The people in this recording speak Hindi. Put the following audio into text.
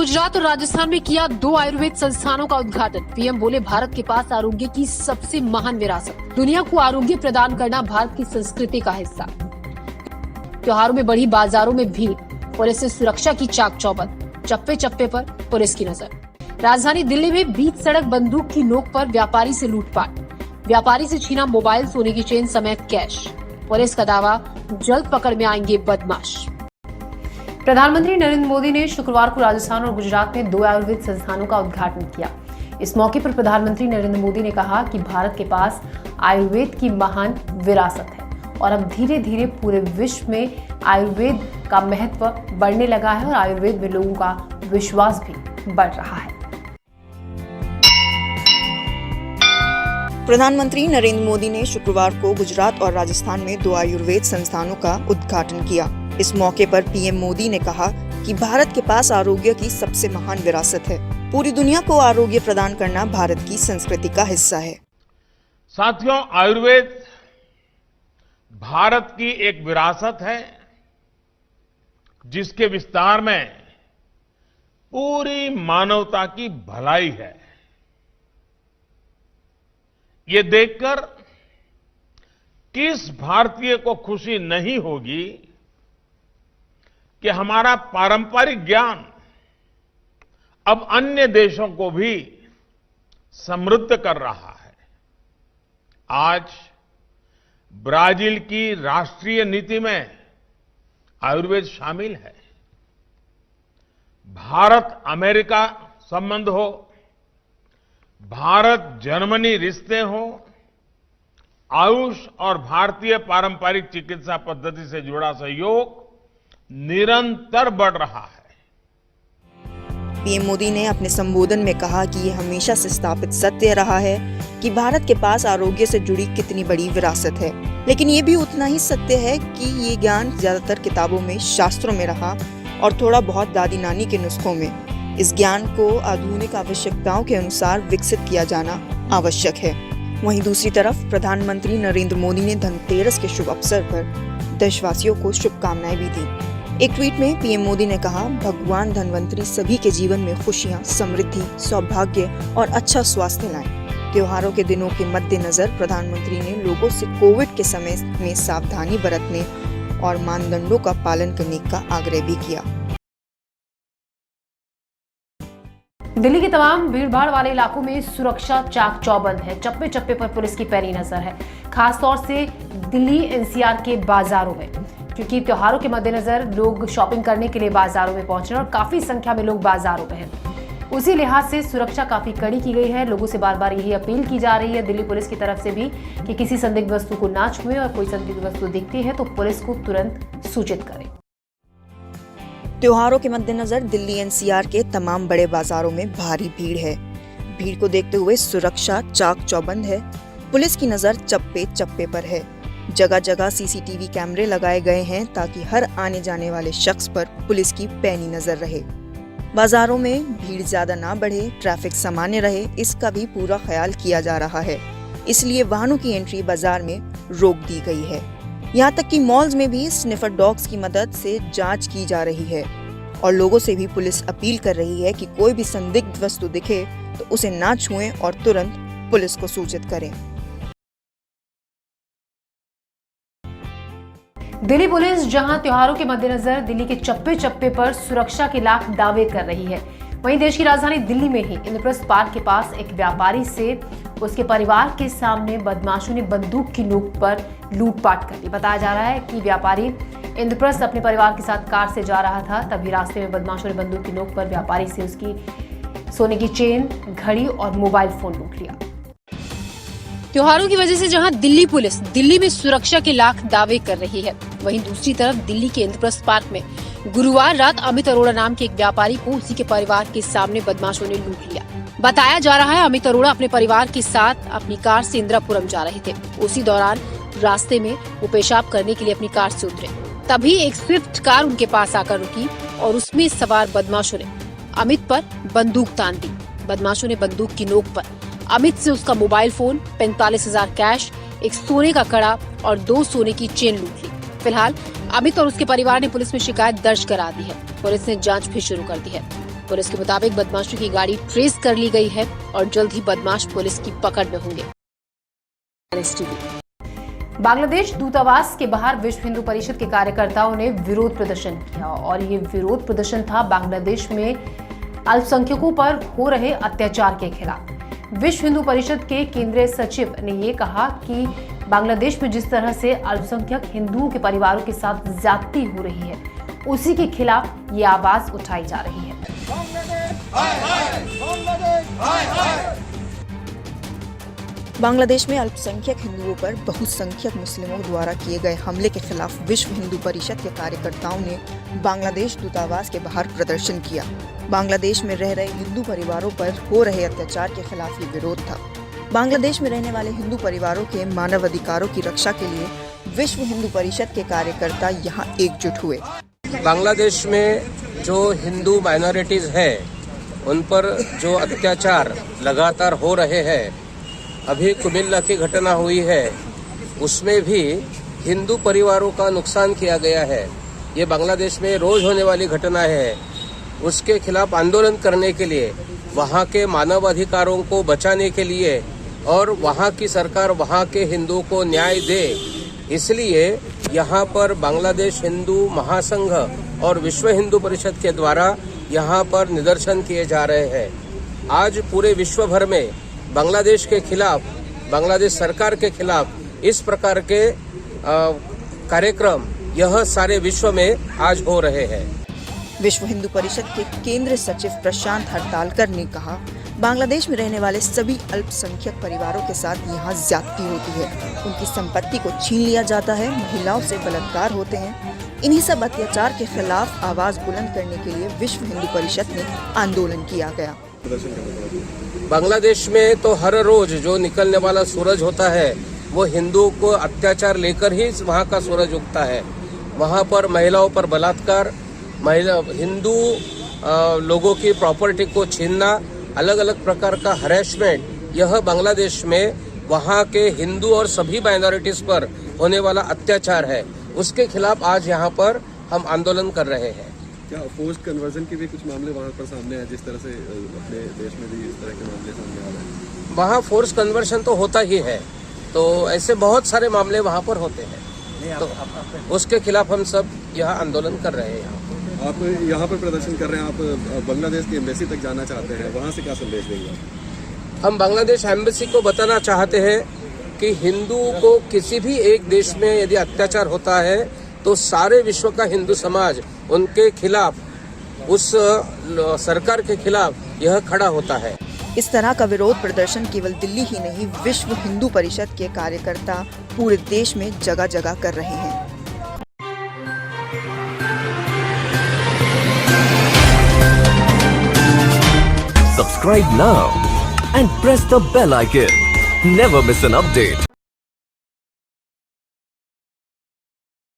गुजरात और राजस्थान में किया 2 आयुर्वेद संस्थानों का उद्घाटन। पीएम बोले, भारत के पास आरोग्य की सबसे महान विरासत। दुनिया को आरोग्य प्रदान करना भारत की संस्कृति का हिस्सा। त्योहारों में बढ़ी बाजारों में भीड़, पुलिस से सुरक्षा की चाक चौबंद। चप्पे चप्पे पर पुलिस की नजर। राजधानी दिल्ली में बीच सड़क बंदूक की नोक पर व्यापारी से लूटपाट। व्यापारी से छीना मोबाइल, सोने की चेन समेत कैश। पुलिस का दावा, जल्द पकड़ में आएंगे बदमाश। प्रधानमंत्री नरेंद्र मोदी ने शुक्रवार को राजस्थान और गुजरात में 2 आयुर्वेद संस्थानों का उद्घाटन किया। इस मौके पर प्रधानमंत्री नरेंद्र मोदी ने कहा कि भारत के पास आयुर्वेद की महान विरासत है और अब धीरे धीरे पूरे विश्व में आयुर्वेद का महत्व बढ़ने लगा है और आयुर्वेद में लोगों का विश्वास भी बढ़ रहा है। प्रधानमंत्री नरेंद्र मोदी ने शुक्रवार को गुजरात और राजस्थान में 2 आयुर्वेद संस्थानों का उद्घाटन किया। इस मौके पर पीएम मोदी ने कहा कि भारत के पास आरोग्य की सबसे महान विरासत है। पूरी दुनिया को आरोग्य प्रदान करना भारत की संस्कृति का हिस्सा है। साथियों, आयुर्वेद भारत की एक विरासत है जिसके विस्तार में पूरी मानवता की भलाई है। ये देखकर किस भारतीय को खुशी नहीं होगी कि हमारा पारंपरिक ज्ञान अब अन्य देशों को भी समृद्ध कर रहा है। आज ब्राजील की राष्ट्रीय नीति में आयुर्वेद शामिल है। भारत अमेरिका संबंध हो, भारत जर्मनी रिश्ते हो, आयुष और भारतीय पारंपरिक चिकित्सा पद्धति से जुड़ा सहयोग निरंतर बढ़ रहा है। पीएम मोदी ने अपने संबोधन में कहा कि ये हमेशा से स्थापित सत्य रहा है कि भारत के पास आरोग्य से जुड़ी कितनी बड़ी विरासत है, लेकिन ये भी उतना ही सत्य है कि ये ज्ञान ज्यादातर किताबों में, शास्त्रों में रहा और थोड़ा बहुत दादी नानी के नुस्खों में। इस ज्ञान को आधुनिक आवश्यकताओं के अनुसार विकसित किया जाना आवश्यक है। वहीं दूसरी तरफ प्रधानमंत्री नरेंद्र मोदी ने धनतेरस के शुभ अवसर पर देशवासियों को शुभकामनाएं भी दी। एक ट्वीट में पीएम मोदी ने कहा, भगवान धनवंतरी सभी के जीवन में खुशियां, समृद्धि, सौभाग्य और अच्छा स्वास्थ्य लाएं। त्योहारों के दिनों के मद्देनजर प्रधानमंत्री ने लोगों से कोविड के समय में सावधानी बरतने और मानदंडों का पालन करने का आग्रह भी किया। दिल्ली के तमाम भीड़भाड़ वाले इलाकों में सुरक्षा चाक चौबंद है। चप्पे चप्पे पर पुलिस की पैनी नजर है, खासतौर से दिल्ली एनसीआर के बाजारों में, क्योंकि त्योहारों के मद्देनजर लोग शॉपिंग करने के लिए बाजारों में पहुंच रहे हैं और काफी संख्या में लोग बाजारों में हैं। उसी लिहाज से सुरक्षा काफी कड़ी की गई है। लोगों से बार बार यही अपील की जा रही है दिल्ली पुलिस की तरफ से भी कि किसी संदिग्ध वस्तु को ना छुएं और कोई संदिग्ध वस्तु दिखती है तो पुलिस को तुरंत सूचित करें। त्योहारों के मद्देनजर दिल्ली एनसीआर के तमाम बड़े बाजारों में भारी भीड़ है। भीड़ को देखते हुए सुरक्षा चाक चौबंद है। पुलिस की नजर चप्पे चप्पे पर है। जगह जगह सीसीटीवी कैमरे लगाए गए हैं ताकि हर आने जाने वाले शख्स पर पुलिस की पैनी नजर रहे। बाजारों में भीड़ ज्यादा ना बढ़े, ट्रैफिक सामान्य रहे, इसका भी पूरा ख्याल किया जा रहा है। इसलिए वाहनों की एंट्री बाजार में रोक दी गई है। यहाँ तक कि मॉल्स में भी स्निफर डॉग्स की मदद से जांच की जा रही है और लोगों से भी पुलिस अपील कर रही है कि कोई भी संदिग्ध वस्तु दिखे तो उसे ना छुएं और तुरंत पुलिस को सूचित करें। दिल्ली पुलिस जहां त्योहारों के मद्देनजर दिल्ली के चप्पे चप्पे पर सुरक्षा के लाख दावे कर रही है, वहीं देश की राजधानी दिल्ली में ही इंद्रप्रस्थ पार्क के पास एक व्यापारी से उसके परिवार के सामने बदमाशों ने बंदूक की नोक पर लूटपाट कर दी। बताया जा रहा है कि व्यापारी इंद्रप्रस्थ अपने परिवार के साथ कार से जा रहा था, तभी रास्ते में बदमाशों ने बंदूक की नोक पर व्यापारी से उसकी सोने की चेन, घड़ी और मोबाइल फोन लूट लिया। त्योहारों की वजह से जहां दिल्ली पुलिस दिल्ली में सुरक्षा के लाख दावे कर रही है, वहीं दूसरी तरफ दिल्ली के इंद्रप्रस्थ पार्क में गुरुवार रात अमित अरोड़ा नाम के एक व्यापारी को उसी के परिवार के सामने बदमाशों ने लूट लिया। बताया जा रहा है अमित अरोड़ा अपने परिवार के साथ अपनी कार से इंदिरापुरम जा रहे थे। उसी दौरान रास्ते में वो पेशाब करने के लिए अपनी कार से उतरे, तभी एक स्विफ्ट कार उनके पास आकर रुकी और उसमें सवार बदमाशों ने अमित पर बंदूक तान दी। बदमाशों ने बंदूक की नोक पर अमित से उसका मोबाइल फोन, 45,000 कैश, एक सोने का कड़ा और 2 सोने की चेन लूट ली। फिलहाल अमित और उसके परिवार ने पुलिस में शिकायत दर्ज करा दी है। पुलिस ने जांच भी शुरू कर दी है। पुलिस के मुताबिक बदमाशों की गाड़ी ट्रेस कर ली गई है और जल्द ही बदमाश पुलिस की पकड़ में होंगे। बांग्लादेश दूतावास के बाहर विश्व हिंदू परिषद के कार्यकर्ताओं ने विरोध प्रदर्शन किया और ये विरोध प्रदर्शन था बांग्लादेश में अल्पसंख्यकों पर हो रहे अत्याचार के खिलाफ। विश्व हिंदू परिषद के केंद्रीय सचिव ने ये कहा कि बांग्लादेश में जिस तरह से अल्पसंख्यक हिंदुओं के परिवारों के साथ ज्यादती हो रही है, उसी के खिलाफ ये आवाज उठाई जा रही है। बांग्लादेश में अल्पसंख्यक हिंदुओं पर बहुसंख्यक मुस्लिमों द्वारा किए गए हमले के खिलाफ विश्व हिंदू परिषद के कार्यकर्ताओं ने बांग्लादेश दूतावास के बाहर प्रदर्शन किया। बांग्लादेश में रह रहे हिंदू परिवारों पर हो रहे अत्याचार के खिलाफ ये विरोध था। बांग्लादेश में रहने वाले हिंदू परिवारों के मानव अधिकारों की रक्षा के लिए विश्व हिंदू परिषद के कार्यकर्ता यहाँ एकजुट हुए। बांग्लादेश में जो हिंदू माइनॉरिटीज है, उन पर जो अत्याचार लगातार हो रहे हैं, अभी कुमिल्ला की घटना हुई है, उसमें भी हिंदू परिवारों का नुकसान किया गया है। ये बांग्लादेश में रोज होने वाली घटना है। उसके खिलाफ आंदोलन करने के लिए, वहाँ के मानव अधिकारों को बचाने के लिए और वहाँ की सरकार वहाँ के हिंदुओं को न्याय दे, इसलिए यहाँ पर बांग्लादेश हिंदू महासंघ और विश्व हिंदू परिषद के द्वारा यहाँ पर निदर्शन किए जा रहे हैं। आज पूरे विश्व भर में बांग्लादेश के खिलाफ, बांग्लादेश सरकार के खिलाफ इस प्रकार के कार्यक्रम यह सारे विश्व में आज हो रहे हैं। विश्व हिंदू परिषद के केंद्रीय सचिव प्रशांत हड़तालकर ने कहा, बांग्लादेश में रहने वाले सभी अल्पसंख्यक परिवारों के साथ यहाँ ज्यादती होती है। उनकी संपत्ति को छीन लिया जाता है, महिलाओं से बलात्कार होते हैं। इन्हीं सब अत्याचार के खिलाफ आवाज बुलंद करने के लिए विश्व हिंदू परिषद में आंदोलन किया गया। बांग्लादेश में तो हर रोज जो निकलने वाला सूरज होता है, वो हिंदुओं को अत्याचार लेकर ही वहाँ का सूरज उगता है। वहाँ पर महिलाओं पर बलात्कार, हिंदू लोगों की प्रॉपर्टी को छीनना, अलग अलग प्रकार का हरेसमेंट, यह बांग्लादेश में वहाँ के हिंदू और सभी माइनॉरिटीज पर होने वाला अत्याचार है। उसके खिलाफ आज यहाँ पर हम आंदोलन कर रहे हैं। क्या फोर्स्ड कन्वर्जन के भी कुछ मामले वहाँ पर सामने आए, जिस तरह से अपने देश में भी इस तरह के मामले सामने आ रहे हैं? वहाँ फोर्स कन्वर्शन तो होता ही है, तो ऐसे बहुत सारे मामले वहाँ पर होते हैं, तो उसके खिलाफ हम सब यहाँ आंदोलन कर रहे हैं। आप यहाँ पर प्रदर्शन कर रहे हैं, आप बांग्लादेश की एम्बेसी तक जाना चाहते हैं, वहाँ से क्या संदेश देंगे? हम बांग्लादेश एम्बेसी को बताना चाहते हैं कि हिंदू को किसी भी एक देश में यदि अत्याचार होता है तो सारे विश्व का हिंदू समाज उनके खिलाफ, उस सरकार के खिलाफ यह खड़ा होता है। इस तरह का विरोध प्रदर्शन केवल दिल्ली ही नहीं, विश्व हिंदू परिषद के कार्यकर्ता पूरे देश में जगह जगह कर रहे हैं। Subscribe now and press the bell icon. Never miss an update.